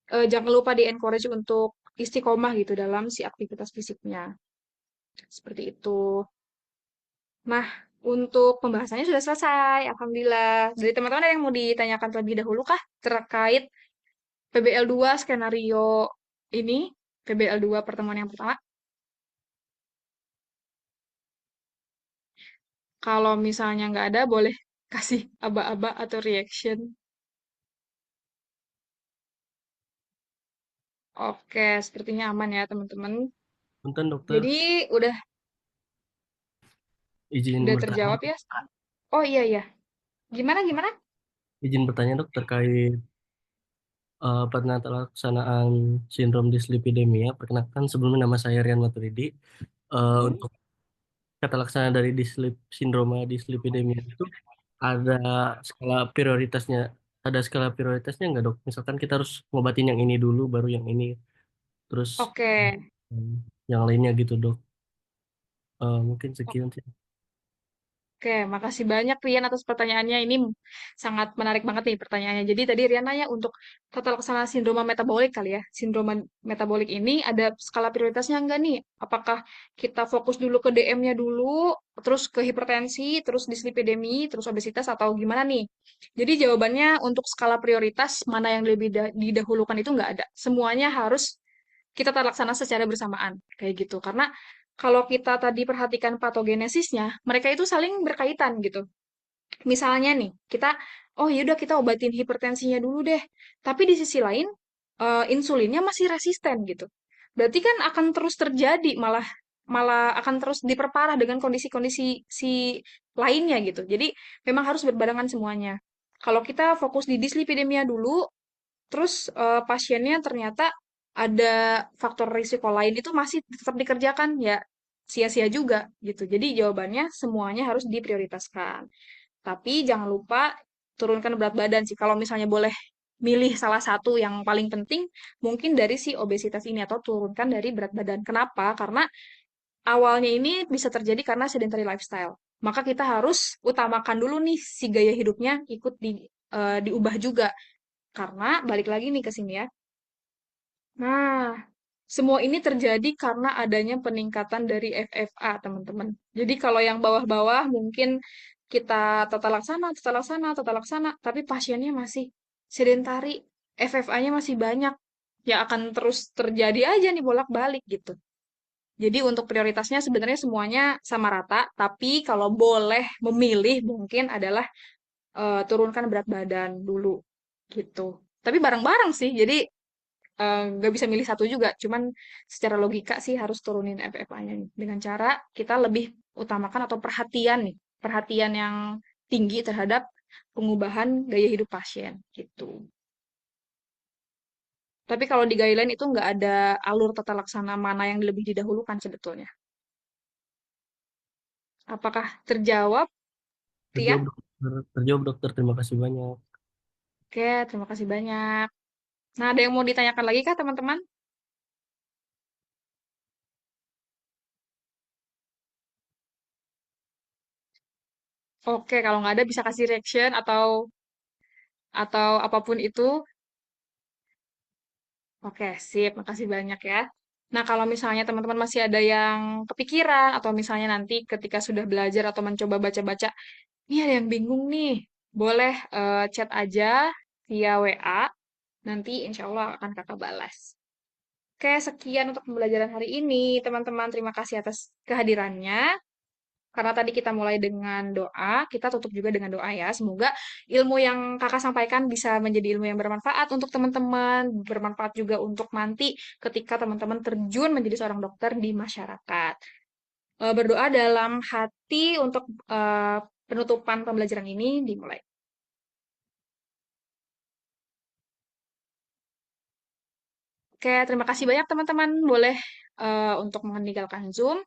jangan lupa di-encourage untuk istiqomah gitu dalam si aktivitas fisiknya. Seperti itu. Nah, untuk pembahasannya sudah selesai. Alhamdulillah. Dari teman-teman ada yang mau ditanyakan terlebih dahulu kah terkait PBL2 skenario ini? PBL2 pertemuan yang pertama. Kalau misalnya nggak ada, boleh kasih aba-aba atau reaction. Oke, sepertinya aman ya teman-teman. Punten dokter, Jadi udah izin udah bertanya, terjawab ya. Oh iya iya. Gimana gimana? izin bertanya dok terkait penata laksanaan sindrom dislipidemia. Perkenalkan sebelumnya nama saya Rian Maturidi. Hmm, Untuk kata laksana dari sindroma dislipidemia itu ada skala prioritasnya, ada skala prioritasnya nggak dok? Misalkan kita harus ngobatin yang ini dulu, baru yang ini, terus oke. hmm, yang lainnya gitu dok. Mungkin sekian sih. Oke, makasih banyak Rian atas pertanyaannya. Ini sangat menarik banget nih pertanyaannya. Jadi tadi Rian nanya untuk tata laksana sindroma metabolik kali ya. Sindroma metabolik ini ada skala prioritasnya enggak nih? Apakah kita fokus dulu ke DM-nya dulu, terus ke hipertensi, terus dislipidemi, terus obesitas atau gimana nih? Jadi jawabannya untuk skala prioritas mana yang lebih didahulukan itu enggak ada. Semuanya harus kita terlaksana secara bersamaan kayak gitu karena kalau kita tadi perhatikan patogenesisnya mereka itu saling berkaitan gitu misalnya nih kita oh yaudah kita obatin hipertensinya dulu deh tapi di sisi lain insulinnya masih resisten gitu berarti kan akan terus terjadi malah malah akan terus diperparah dengan kondisi-kondisi si lainnya gitu jadi memang harus berbarengan semuanya kalau kita fokus di dislipidemia dulu terus pasiennya ternyata ada faktor risiko lain itu masih tetap dikerjakan ya sia-sia juga gitu. Jadi jawabannya semuanya harus diprioritaskan. Tapi jangan lupa turunkan berat badan sih. Kalau misalnya boleh milih salah satu yang paling penting mungkin dari si obesitas ini atau turunkan dari berat badan. Kenapa? Karena awalnya ini bisa terjadi karena sedentary lifestyle. Maka kita harus utamakan dulu nih si gaya hidupnya ikut diubah juga. Karena balik lagi nih ke sini ya. Nah, semua ini terjadi karena adanya peningkatan dari FFA, teman-teman. Jadi kalau yang bawah-bawah mungkin kita tata laksana, tata laksana, tapi pasiennya masih sedentari, FFA-nya masih banyak. Ya akan terus terjadi aja nih bolak-balik gitu. Jadi untuk prioritasnya sebenarnya semuanya sama rata, tapi kalau boleh memilih mungkin adalah turunkan berat badan dulu gitu. Tapi bareng-bareng sih, jadi nggak bisa milih satu juga. Cuman secara logika sih harus turunin FFA-nya nih. Dengan cara kita lebih utamakan atau perhatian nih, perhatian yang tinggi terhadap pengubahan gaya hidup pasien gitu. Tapi kalau di guideline itu nggak ada alur tata laksana mana yang lebih didahulukan sebetulnya. Apakah terjawab, Rian? Terjawab dokter, terjawab dokter. Terima kasih banyak. Oke, terima kasih banyak. Nah, ada yang mau ditanyakan lagi kah, teman-teman? Oke, kalau nggak ada bisa kasih reaction atau apapun itu. Oke, sip. Makasih banyak ya. Nah, kalau misalnya teman-teman masih ada yang kepikiran atau misalnya nanti ketika sudah belajar atau mencoba baca-baca, ini ada yang bingung nih, boleh chat aja via WA. Nanti insya Allah akan kakak balas. Oke, sekian untuk pembelajaran hari ini. Teman-teman, terima kasih atas kehadirannya. Karena tadi kita mulai dengan doa, kita tutup juga dengan doa ya. Semoga ilmu yang kakak sampaikan bisa menjadi ilmu yang bermanfaat untuk teman-teman, bermanfaat juga untuk nanti ketika teman-teman terjun menjadi seorang dokter di masyarakat. Berdoa dalam hati untuk penutupan pembelajaran ini dimulai. Oke, terima kasih banyak teman-teman. Boleh untuk meninggalkan Zoom.